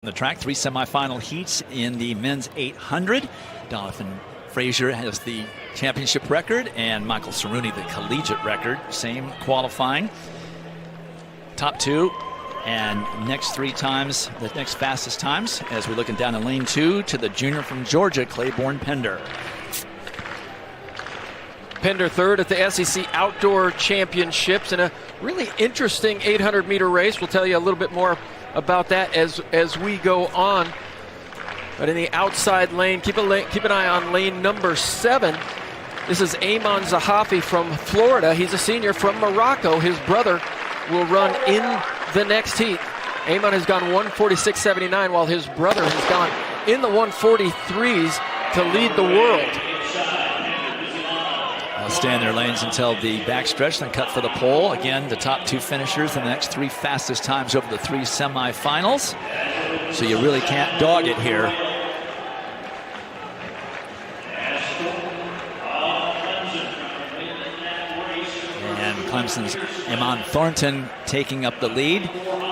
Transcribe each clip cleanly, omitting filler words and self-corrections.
The track, 3 semifinal heats in the men's 800. Jonathan Frazier has the championship record and Michael Cerrone the collegiate record. Same qualifying. Top two and next 3 times, the next fastest times, as we're looking down in lane 2 to the junior from Georgia, Claiborne Pender. Pender third at the SEC Outdoor Championships in a really interesting 800-meter race. We'll tell you a little bit more about that as we go on. But in the outside lane, keep an eye on lane number 7. This is Ayman Zahafi from Florida. He's a senior from Morocco. His brother will run in the next heat. Ayman has gone 1:46.79, while his brother has gone in the 1:43s to lead the world. They'll stay in their lanes until the backstretch, then cut for the pole. Again, the top 2 finishers in the next 3 fastest times over the 3 semifinals. So you really can't dog it here. And Clemson's Iman Thornton taking up the lead.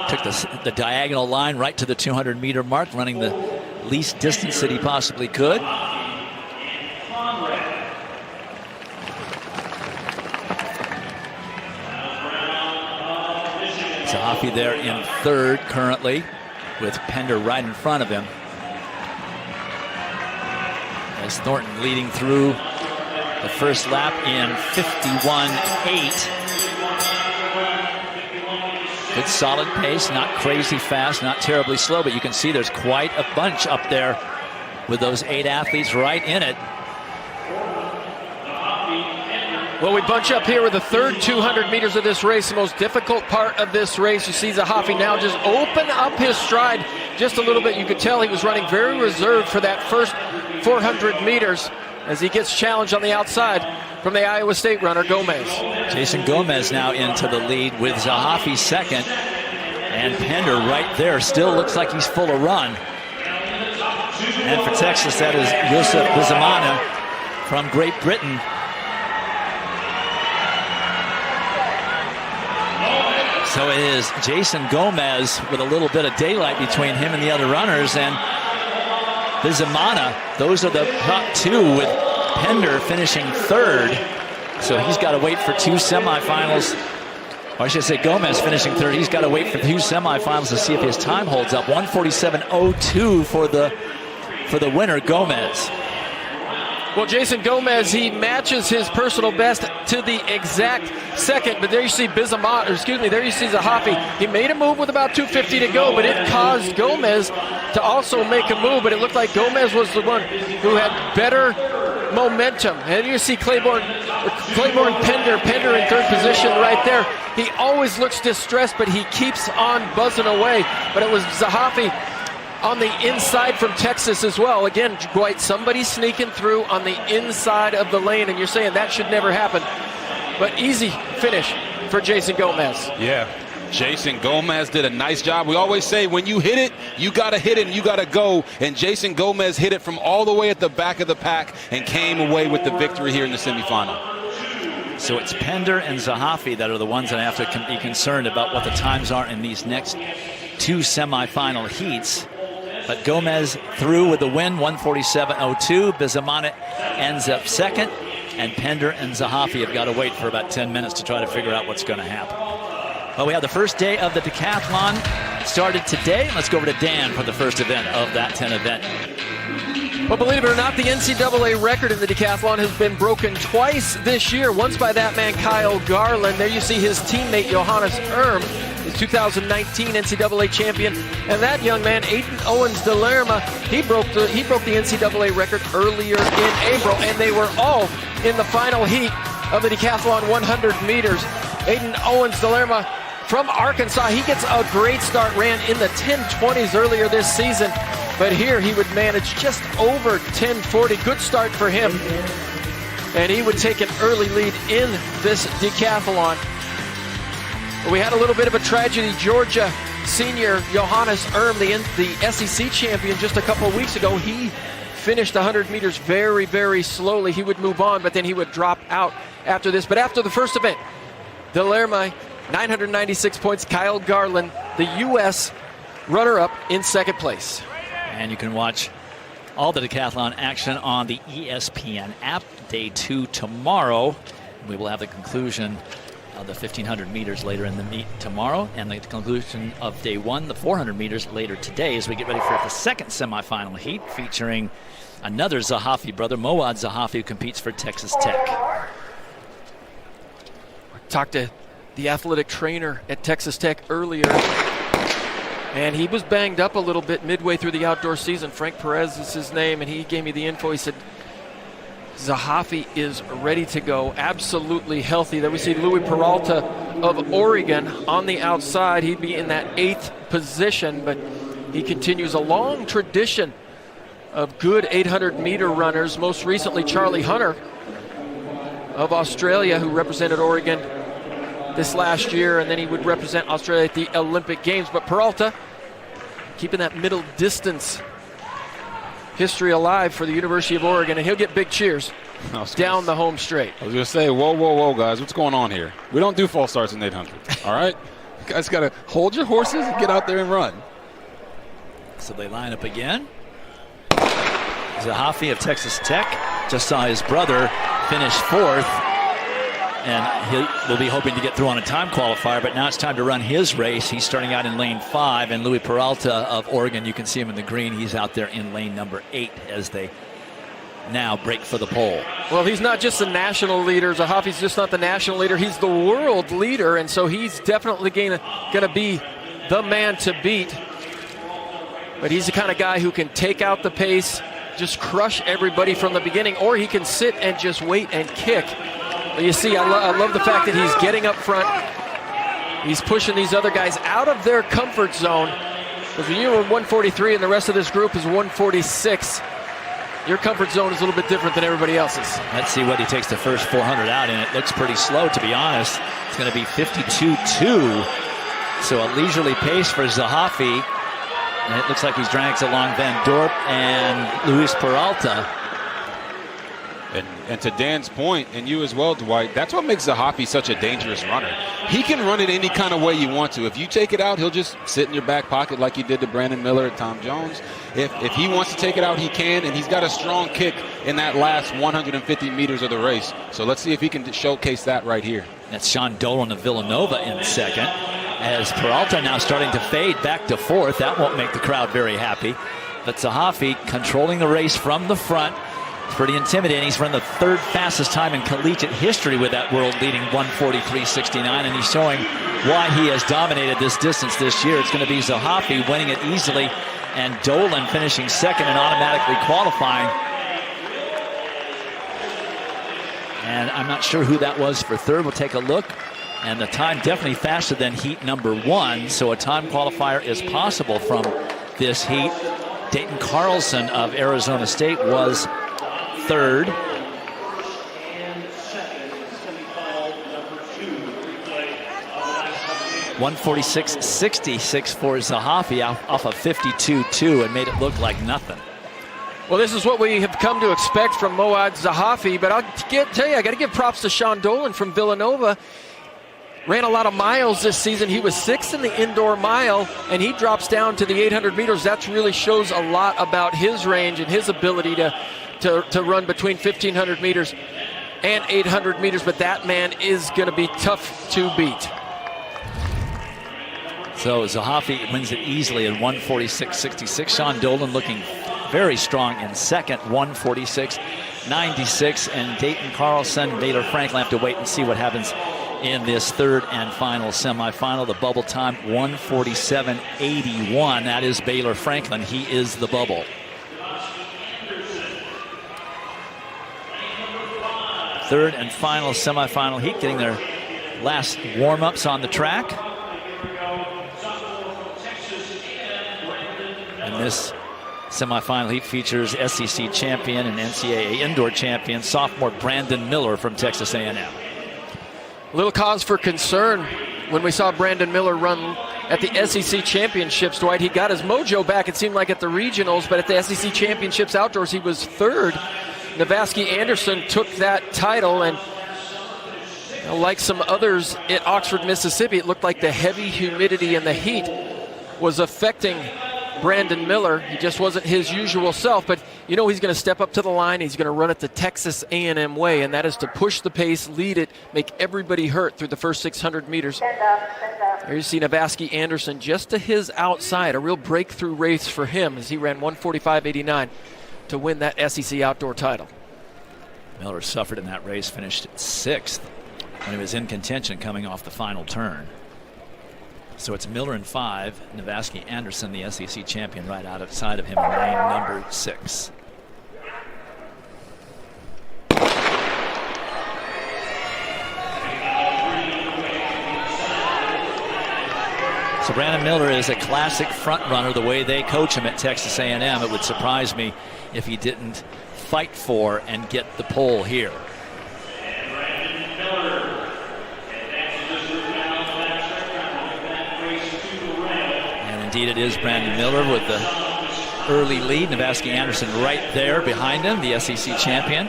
Took the diagonal line right to the 200-meter mark, running the least distance that he possibly could. Zahafi there in third currently, with Pender right in front of him. As Thornton leading through the first lap in 51.8. Good solid pace, not crazy fast, not terribly slow, but you can see there's quite a bunch up there with those 8 athletes right in it. Well, we bunch up here with the third 200 meters of this race, the most difficult part of this race. You see Zahafi now just open up his stride just a little bit. You could tell he was running very reserved for that first 400 meters as he gets challenged on the outside from the Iowa State runner, Gomez. Jason Gomez now into the lead with Zahafi second. And Pender right there still looks like he's full of run. And for Texas, that is Yusuf Bizamana from Great Britain. So it is Jason Gomez with a little bit of daylight between him and the other runners, and Bizamana. Those are the top 2, with Pender finishing third. So he's got to wait for 2 semifinals. Or I should say Gomez finishing third. He's got to wait for 2 semifinals to see if his time holds up. 1:47.02 for the winner, Gomez. Well, Jason Gomez, he matches his personal best to the exact second. But there you see there you see Zahafi. He made a move with about 2:50 to go, but it caused Gomez to also make a move. But it looked like Gomez was the one who had better momentum. And you see Claiborne Pender in third position right there. He always looks distressed, but he keeps on buzzing away. But it was Zahafi on the inside from Texas as well. Again, Dwight, somebody sneaking through on the inside of the lane, and you're saying that should never happen. But easy finish for Jason Gomez. Yeah, Jason Gomez did a nice job. We always say when you hit it, you got to hit it and you got to go. And Jason Gomez hit it from all the way at the back of the pack and came away with the victory here in the semifinal. So it's Pender and Zahafi that are the ones that have to be concerned about what the times are in these next 2 semifinal heats. But Gomez through with the win, 1:47.02. Bizamana ends up second, and Pender and Zahafi have got to wait for about 10 minutes to try to figure out what's going to happen. Well, we have the first day of the decathlon started today. Let's go over to Dan for the first event of that 10 event. Well, believe it or not, the NCAA record in the decathlon has been broken twice this year. Once by that man, Kyle Garland. There you see his teammate, Johannes Erm, the 2019 NCAA champion. And that young man, Aiden Owens de Lerma, he broke the NCAA record earlier in April. And they were all in the final heat of the decathlon 100 meters. Aiden Owens de Lerma from Arkansas, he gets a great start, ran in the 10:20s earlier this season. But here he would manage just over 10:40. Good start for him. And he would take an early lead in this decathlon. We had a little bit of a tragedy. Georgia senior Johannes Erm, the SEC champion just a couple of weeks ago, he finished 100 meters very, very slowly. He would move on, but then he would drop out after this. But after the first event, de Lerma 996 points. Kyle Garland, the U.S. runner-up in second place. And you can watch all the decathlon action on the ESPN app. Day 2 tomorrow. We will have the conclusion of the 1,500 meters later in the meet tomorrow, and the conclusion of day 1, the 400 meters, later today, as we get ready for the second semifinal heat featuring another Zahafi brother, Moad Zahafi, who competes for Texas Tech. Talked to the athletic trainer at Texas Tech earlier, and he was banged up a little bit midway through the outdoor season. Frank Perez is his name, and he gave me the info. He said Zahafi is ready to go, absolutely healthy. There we see Louis Peralta of Oregon on the outside. He'd be in that 8th position, but he continues a long tradition of good 800-meter runners, most recently Charlie Hunter of Australia, who represented Oregon this last year, and then he would represent Australia at the Olympic Games. But Peralta keeping that middle distance history alive for the University of Oregon, and he'll get big cheers down the home straight. I was going to say, whoa, guys, what's going on here? We don't do false starts in 800, all right? You guys got to hold your horses and get out there and run. So they line up again. Zahafi of Texas Tech just saw his brother finish 4th, and he will be hoping to get through on a time qualifier, but now it's time to run his race. He's starting out in lane 5, and Louis Peralta of Oregon, you can see him in the green. He's out there in lane number 8 as they now break for the pole. Well, he's not just the national leader. Zahafi's just not the national leader. He's the world leader, and so he's definitely going to be the man to beat. But he's the kind of guy who can take out the pace, just crush everybody from the beginning, or he can sit and just wait and kick. But you see, I love the fact that he's getting up front. He's pushing these other guys out of their comfort zone. Because when you're 143 and the rest of this group is 146, your comfort zone is a little bit different than everybody else's. Let's see what he takes the first 400 out, and it looks pretty slow, to be honest. It's going to be 52.2, so a leisurely pace for Zahafi. And it looks like he's drags along Van Dorp and Luis Peralta. And to Dan's point, and you as well, Dwight, that's what makes Zahafi such a dangerous runner. He can run it any kind of way you want to. If you take it out, he'll just sit in your back pocket like he did to Brandon Miller at Tom Jones. If he wants to take it out, he can, and he's got a strong kick in that last 150 meters of the race. So let's see if he can showcase that right here. That's Sean Dolan of Villanova in second. As Peralta now starting to fade back to 4th. That won't make the crowd very happy. But Zahafi controlling the race from the front. It's pretty intimidating. He's run the 3rd fastest time in collegiate history with that world-leading 1:43.69, and he's showing why he has dominated this distance this year. It's going to be Zahafi winning it easily, and Dolan finishing 2nd and automatically qualifying. And I'm not sure who that was for 3rd. We'll take a look. And the time definitely faster than heat number 1, so a time qualifier is possible from this heat. Dayton Carlson of Arizona State was 3rd. $146.66 for Zahafi off of 52.2 and made it look like nothing. Well, this is what we have come to expect from Moad Zahafi, but I'll tell you, I got to give props to Sean Dolan from Villanova. Ran a lot of miles this season. He was 6th in the indoor mile, and he drops down to the 800 meters. That really shows a lot about his range and his ability to run between 1,500 meters and 800 meters, but that man is going to be tough to beat. So Zahafi wins it easily at 146.66. Sean Dolan looking very strong in second, 146.96. And Dayton Carlson, Baylor Franklin have to wait and see what happens in this 3rd and final semifinal. The bubble time, 147.81. That is Baylor Franklin. He is the bubble. Third and final semifinal heat, getting their last warm-ups on the track. And this semifinal heat features SEC champion and NCAA indoor champion, sophomore Brandon Miller from Texas A&M. Little cause for concern when we saw Brandon Miller run at the SEC championships, Dwight. He got his mojo back, it seemed like, at the regionals, but at the SEC championships outdoors, he was 3rd. Navasky Anderson took that title, and like some others at Oxford, Mississippi, it looked like the heavy humidity and the heat was affecting Brandon Miller. He just wasn't his usual self, but you know he's going to step up to the line. He's going to run it the Texas A&M way, and that is to push the pace, lead it, make everybody hurt through the first 600 meters. There you see Navaski Anderson just to his outside, a real breakthrough race for him as he ran 1:45.89 to win that SEC outdoor title. Miller suffered in that race, finished 6th when he was in contention coming off the final turn. So it's Miller in 5, Navaski Anderson, the SEC champion, right outside of him in lane number 6. So Brandon Miller is a classic front runner the way they coach him at Texas A&M. It would surprise me if he didn't fight for and get the pole here. Indeed, it is Brandon Miller with the early lead. Navaski Anderson right there behind him, the SEC champion.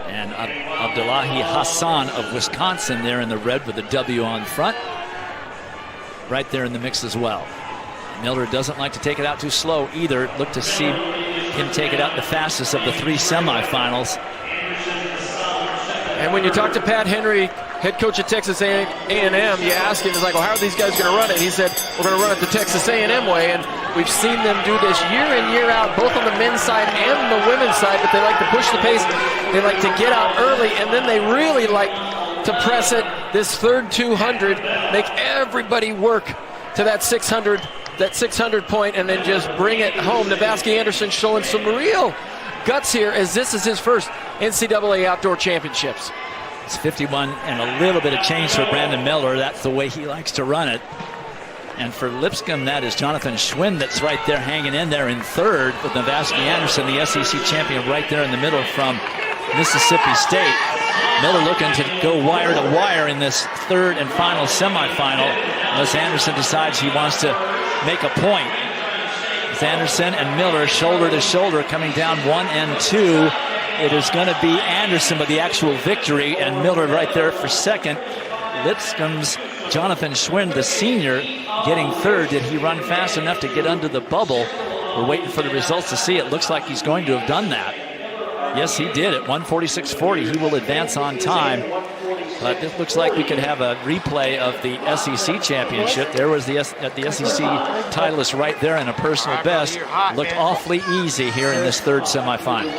And Abdullahi Hassan of Wisconsin there in the red with the W on front. Right there in the mix as well. Miller doesn't like to take it out too slow either. Look to see him take it out the fastest of the 3 semifinals. And when you talk to Pat Henry, head coach at Texas A&M, you ask him, he's like, well, how are these guys going to run it? He said, we're going to run it the Texas A&M way, and we've seen them do this year in, year out, both on the men's side and the women's side, but they like to push the pace, they like to get out early, and then they really like to press it this third 200, make everybody work to that 600 point, and then just bring it home. Navaski Anderson showing some real guts here, as this is his first NCAA Outdoor Championships. It's 51 and a little bit of change for Brandon Miller. That's the way he likes to run it. And for Lipscomb, that is Jonathan Schwinn that's right there hanging in there in 3rd with Navaski Anderson, the SEC champion, right there in the middle from Mississippi State. Miller looking to go wire to wire in this 3rd and final semifinal, unless Anderson decides he wants to make a point. It's Anderson and Miller shoulder to shoulder coming down 1 and 2. It is going to be Anderson with the actual victory, and Miller right there for 2nd. Lipscomb's Jonathan Schwinn, the senior, getting 3rd. Did he run fast enough to get under the bubble? We're waiting for the results to see. It looks like he's going to have done that. Yes, he did. At 1:46.40, he will advance on time. But it looks like we could have a replay of the SEC championship. There was the SEC titleist right there in a personal best. Looked awfully easy here in this 3rd semifinal.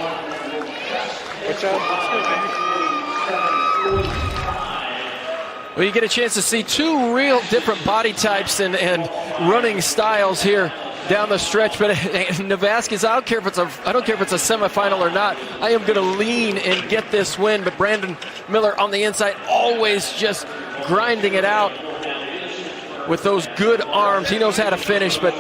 Well, you get a chance to see 2 real different body types and running styles here down the stretch. But Navaski's, I don't care if it's a semifinal or not. I am going to lean and get this win. But Brandon Miller on the inside, always just grinding it out with those good arms. He knows how to finish, but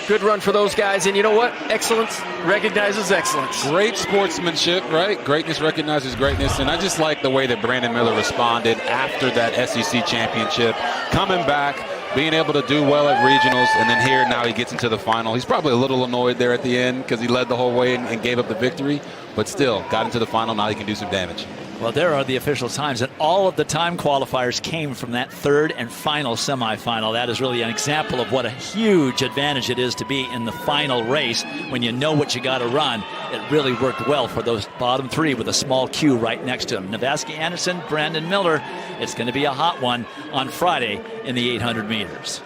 good run for those guys. And you know what? Excellence recognizes excellence. Great sportsmanship, right? Greatness recognizes greatness. And I just like the way that Brandon Miller responded after that SEC championship. Coming back, being able to do well at regionals, and then here now he gets into the final. He's probably a little annoyed there at the end because he led the whole way and gave up the victory. But still, got into the final. Now he can do some damage. Well, there are the official times, and all of the time qualifiers came from that 3rd and final semifinal. That is really an example of what a huge advantage it is to be in the final race when you know what you got to run. It really worked well for those bottom 3 with a small Q right next to him. Navaski Anderson, Brandon Miller. It's going to be a hot one on Friday in the 800 meters.